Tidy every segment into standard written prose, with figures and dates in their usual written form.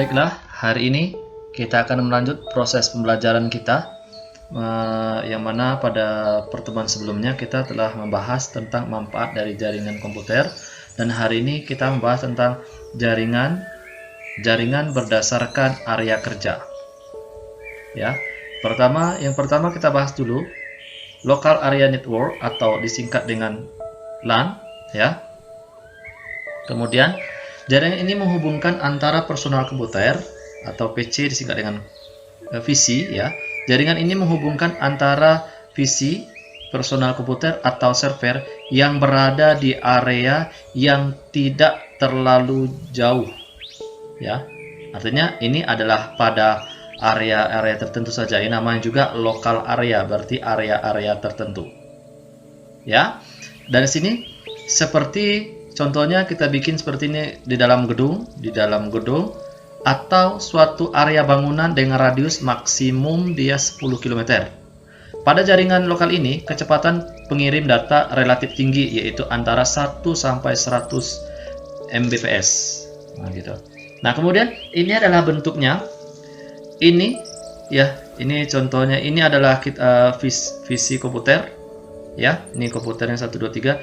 Baiklah, hari ini kita akan melanjut proses pembelajaran kita, yang mana pada pertemuan sebelumnya kita telah membahas tentang manfaat dari jaringan komputer, dan hari ini kita membahas tentang jaringan berdasarkan area kerja. Ya, yang pertama kita bahas dulu Local Area Network atau disingkat dengan LAN, ya. Kemudian jaringan ini menghubungkan antara personal komputer atau PC disingkat dengan VC, ya. Jaringan ini menghubungkan antara VC, personal komputer atau server yang berada di area yang tidak terlalu jauh, ya. Artinya ini adalah pada area-area tertentu saja. Ini namanya juga local area, berarti area-area tertentu. Ya. Dari sini seperti contohnya kita bikin seperti ini di dalam gedung, atau suatu area bangunan dengan radius maksimum dia 10 km. Pada jaringan lokal ini, kecepatan pengirim data relatif tinggi, yaitu antara 1 sampai 100 Mbps. Nah, gitu. Nah, kemudian ini adalah bentuknya. Ini ya, ini contohnya, ini adalah VC komputer. Ya, ini komputernya 123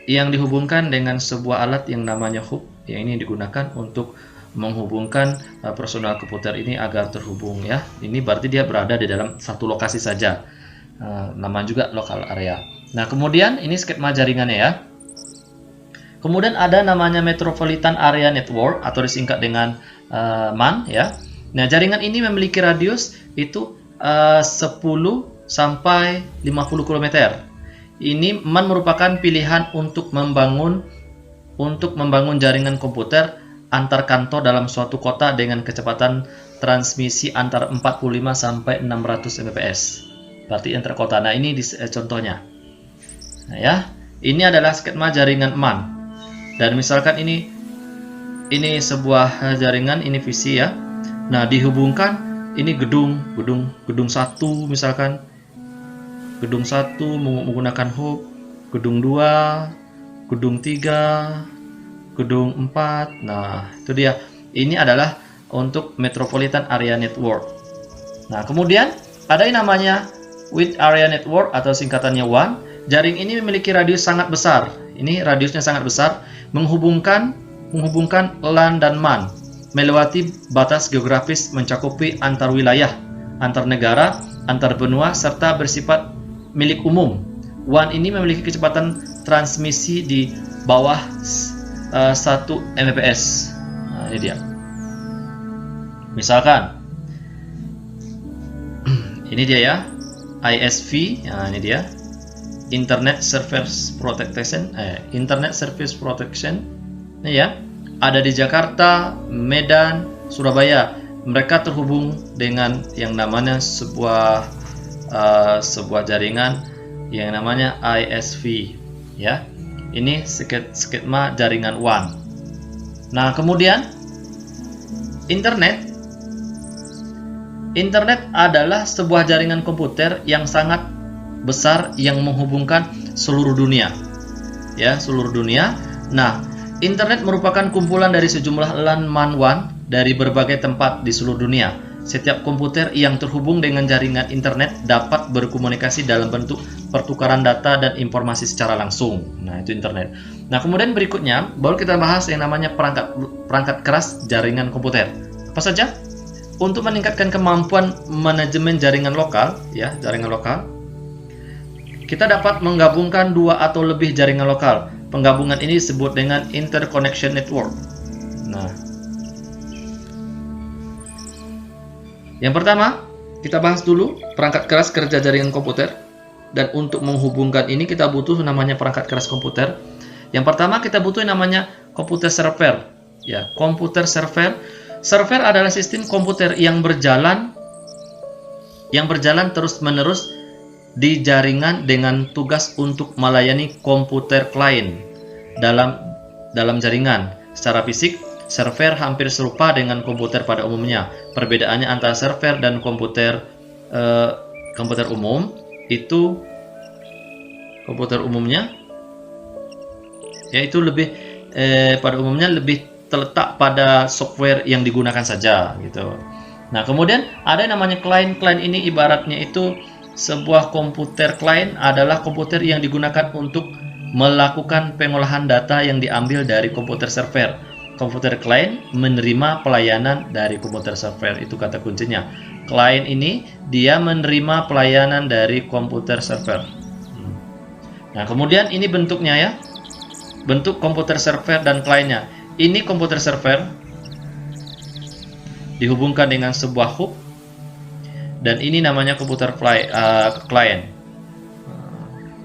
yang dihubungkan dengan sebuah alat yang namanya hub, yang ini digunakan untuk menghubungkan personal komputer ini agar terhubung, ya. Ini berarti dia berada di dalam satu lokasi saja. Nama juga local area. Nah, kemudian ini skema jaringannya, ya. Kemudian ada namanya Metropolitan Area Network atau disingkat dengan MAN, ya. Nah, jaringan ini memiliki radius itu 10 sampai 50 km. Ini MAN merupakan pilihan untuk membangun jaringan komputer antar kantor dalam suatu kota dengan kecepatan transmisi antara 45 sampai 600 Mbps. Berarti antar kota. Nah, ini contohnya. Nah, ya. Ini adalah skema jaringan MAN. Dan misalkan ini sebuah jaringan, ini VC, ya. Nah, dihubungkan ini gedung 1 misalkan. Gedung 1 menggunakan hub, gedung 2, gedung 3, gedung 4. Nah, itu dia. Ini adalah untuk Metropolitan Area Network. Nah, kemudian ada yang namanya Wide Area Network atau singkatannya WAN. Jaring ini memiliki radius sangat besar. Ini radiusnya sangat besar, menghubungkan LAN dan MAN melewati batas geografis, mencakupi antar wilayah, antar negara, antar benua, serta bersifat milik umum. WAN ini memiliki kecepatan transmisi di bawah 1 Mbps. Nah, ini dia. Misalkan ini dia, ya, ISV. Nah, ini dia, Internet Service Protection. Ini, ya, ada di Jakarta, Medan, Surabaya. Mereka terhubung dengan yang namanya sebuah jaringan yang namanya ISV, ya. Ini skema jaringan WAN. Nah, kemudian internet adalah sebuah jaringan komputer yang sangat besar yang menghubungkan seluruh dunia, ya, seluruh dunia. Nah, internet merupakan kumpulan dari sejumlah LAN MAN WAN dari berbagai tempat di seluruh dunia. Setiap komputer yang terhubung dengan jaringan internet dapat berkomunikasi dalam bentuk pertukaran data dan informasi secara langsung. Nah, itu internet. Nah, kemudian berikutnya baru kita bahas yang namanya perangkat keras jaringan komputer. Apa saja? Untuk meningkatkan kemampuan manajemen jaringan lokal, ya, jaringan lokal, kita dapat menggabungkan 2 atau lebih jaringan lokal. Penggabungan ini disebut dengan interconnection network. Nah, yang pertama, kita bahas dulu perangkat keras kerja jaringan komputer. Dan untuk menghubungkan ini kita butuh namanya perangkat keras komputer. Yang pertama kita butuh yang namanya komputer server. Ya, komputer server. Server adalah sistem komputer yang berjalan terus-menerus di jaringan dengan tugas untuk melayani komputer klien dalam jaringan. Secara fisik, server hampir serupa dengan komputer pada umumnya. Perbedaannya antara server dan komputer umum itu, komputer umumnya yaitu pada umumnya lebih terletak pada software yang digunakan saja gitu. Nah, kemudian ada yang namanya client. Client ini ibaratnya itu sebuah komputer. Client adalah komputer yang digunakan untuk melakukan pengolahan data yang diambil dari komputer server. Komputer client menerima pelayanan dari komputer server, itu kata kuncinya. Client ini dia menerima pelayanan dari komputer server. Nah, kemudian ini bentuknya ya. Bentuk komputer server dan kliennya. Ini komputer server dihubungkan dengan sebuah hub, dan ini namanya komputer client.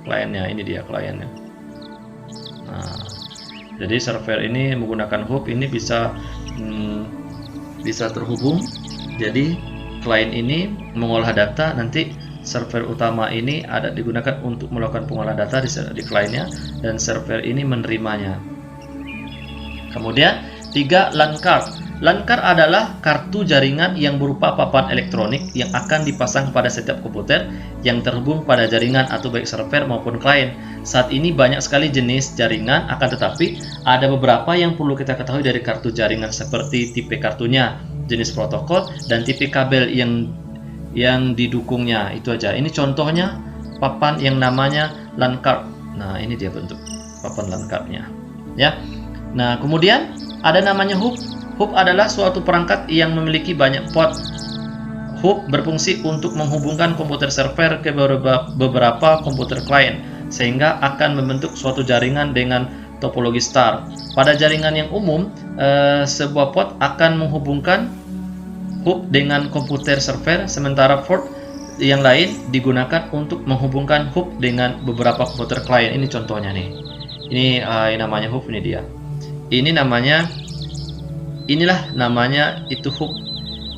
Kliennya ini dia kliennya. Nah, jadi server ini menggunakan hub ini bisa terhubung. Jadi klien ini mengolah data, nanti server utama ini ada digunakan untuk melakukan pengolahan data di kliennya, dan server ini menerimanya. Kemudian 3, LAN card. LAN card adalah kartu jaringan yang berupa papan elektronik yang akan dipasang pada setiap komputer yang terhubung pada jaringan atau baik server maupun klien. Saat ini banyak sekali jenis jaringan, akan tetapi ada beberapa yang perlu kita ketahui dari kartu jaringan, seperti tipe kartunya, jenis protokol, dan tipe kabel yang didukungnya. Itu aja. Ini contohnya papan yang namanya LAN card. Nah, ini dia bentuk papan LAN cardnya ya. Nah, kemudian ada namanya hub. Hub adalah suatu perangkat yang memiliki banyak port. Hub berfungsi untuk menghubungkan komputer server ke beberapa komputer klien, sehingga akan membentuk suatu jaringan dengan topologi star. Pada jaringan yang umum, sebuah port akan menghubungkan hub dengan komputer server, sementara port yang lain digunakan untuk menghubungkan hub dengan beberapa komputer klien. Ini contohnya nih. Ini namanya hub, ini dia. Inilah namanya itu hub.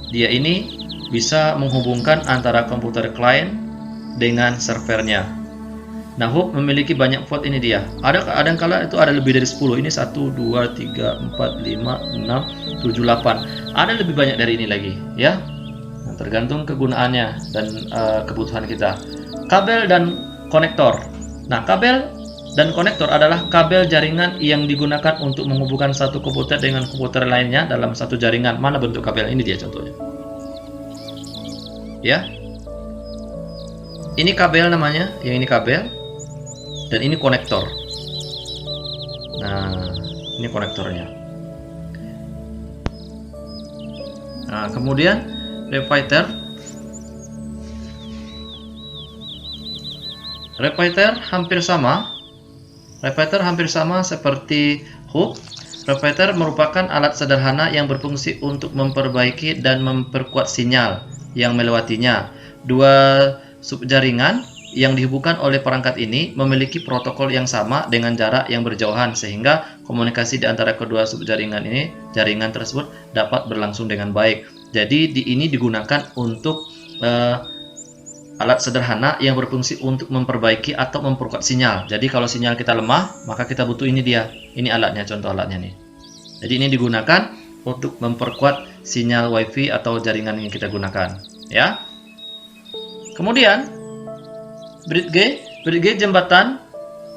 Dia ini bisa menghubungkan antara komputer klien dengan servernya. Nah, hub memiliki banyak port, ini dia. Kadang-kala itu ada lebih dari 10. Ini 1, 2, 3, 4, 5, 6, 7, 8. Ada lebih banyak dari ini lagi, ya. Nah, tergantung kegunaannya dan kebutuhan kita. Kabel dan konektor. Nah, kabel dan konektor adalah kabel jaringan yang digunakan untuk menghubungkan satu komputer dengan komputer lainnya dalam satu jaringan. Mana bentuk kabel? Ini dia contohnya. Ya. Ini kabel namanya, yang ini kabel, dan ini konektor. Nah, ini konektornya. Nah, kemudian repeater. Repeater hampir sama seperti hub. Repeater merupakan alat sederhana yang berfungsi untuk memperbaiki dan memperkuat sinyal yang melewatinya. Dua subjaringan yang dihubungkan oleh perangkat ini memiliki protokol yang sama dengan jarak yang berjauhan, sehingga komunikasi di antara kedua jaringan tersebut dapat berlangsung dengan baik. Jadi ini digunakan untuk alat sederhana yang berfungsi untuk memperbaiki atau memperkuat sinyal. Jadi kalau sinyal kita lemah, maka kita butuh ini dia. Ini alatnya, contoh alatnya nih. Jadi ini digunakan untuk memperkuat sinyal WiFi atau jaringan yang kita gunakan, ya. Kemudian bridge jembatan.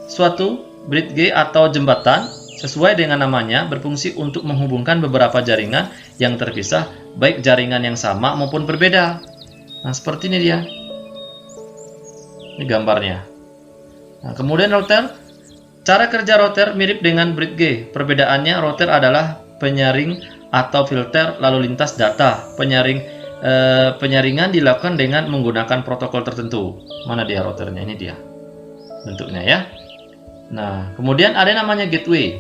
Suatu bridge atau jembatan sesuai dengan namanya berfungsi untuk menghubungkan beberapa jaringan yang terpisah, baik jaringan yang sama maupun berbeda. Nah, seperti ini dia. Ini gambarnya. Nah, kemudian router. Cara kerja router mirip dengan bridge. Perbedaannya, router adalah penyaring atau filter lalu lintas data. Penyaringan dilakukan dengan menggunakan protokol tertentu. Mana dia routernya? Ini dia bentuknya ya. Nah, kemudian ada namanya gateway.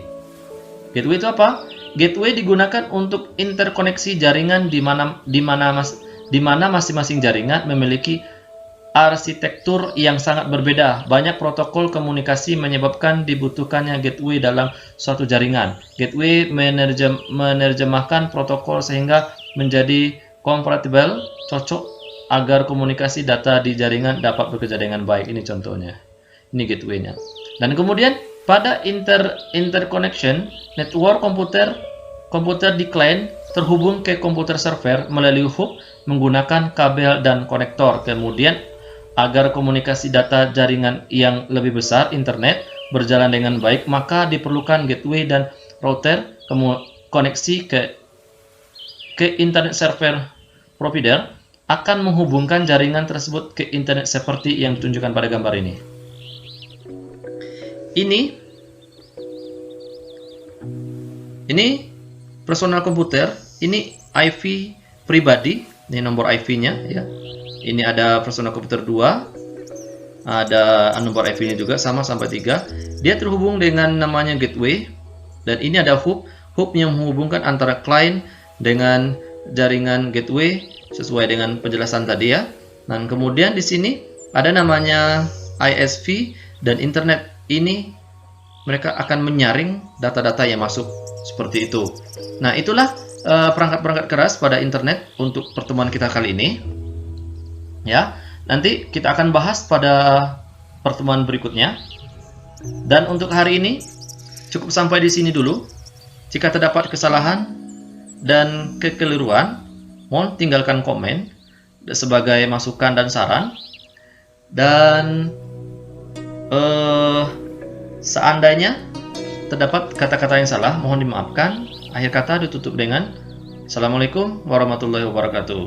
Gateway itu apa? Gateway digunakan untuk interkoneksi jaringan di mana masing-masing jaringan memiliki arsitektur yang sangat berbeda. Banyak protokol komunikasi menyebabkan dibutuhkannya gateway dalam suatu jaringan. Gateway menerjemahkan protokol sehingga menjadi kompatibel, cocok agar komunikasi data di jaringan dapat bekerja dengan baik. Ini contohnya. Ini gateway-nya. Dan kemudian pada interconnection network, komputer di client terhubung ke komputer server melalui hub menggunakan kabel dan konektor. Kemudian agar komunikasi data jaringan yang lebih besar, internet, berjalan dengan baik, maka diperlukan gateway dan router. koneksi ke internet server provider akan menghubungkan jaringan tersebut ke internet seperti yang ditunjukkan pada gambar ini. Ini personal komputer, ini IP pribadi, ini nomor IP-nya ya. Ini ada personal komputer 2, ada nomor IP-nya juga sama sampai 3. Dia terhubung dengan namanya gateway, dan ini ada hub yang menghubungkan antara client dengan jaringan gateway sesuai dengan penjelasan tadi ya. Dan kemudian di sini ada namanya ISV, dan internet ini mereka akan menyaring data-data yang masuk seperti itu. Nah, itulah perangkat-perangkat keras pada internet untuk pertemuan kita kali ini. Ya, nanti kita akan bahas pada pertemuan berikutnya. Dan untuk hari ini cukup sampai di sini dulu. Jika terdapat kesalahan dan kekeliruan, mohon tinggalkan komen sebagai masukan dan saran. Dan seandainya terdapat kata-kata yang salah, mohon dimaafkan. Akhir kata ditutup dengan Assalamualaikum warahmatullahi wabarakatuh.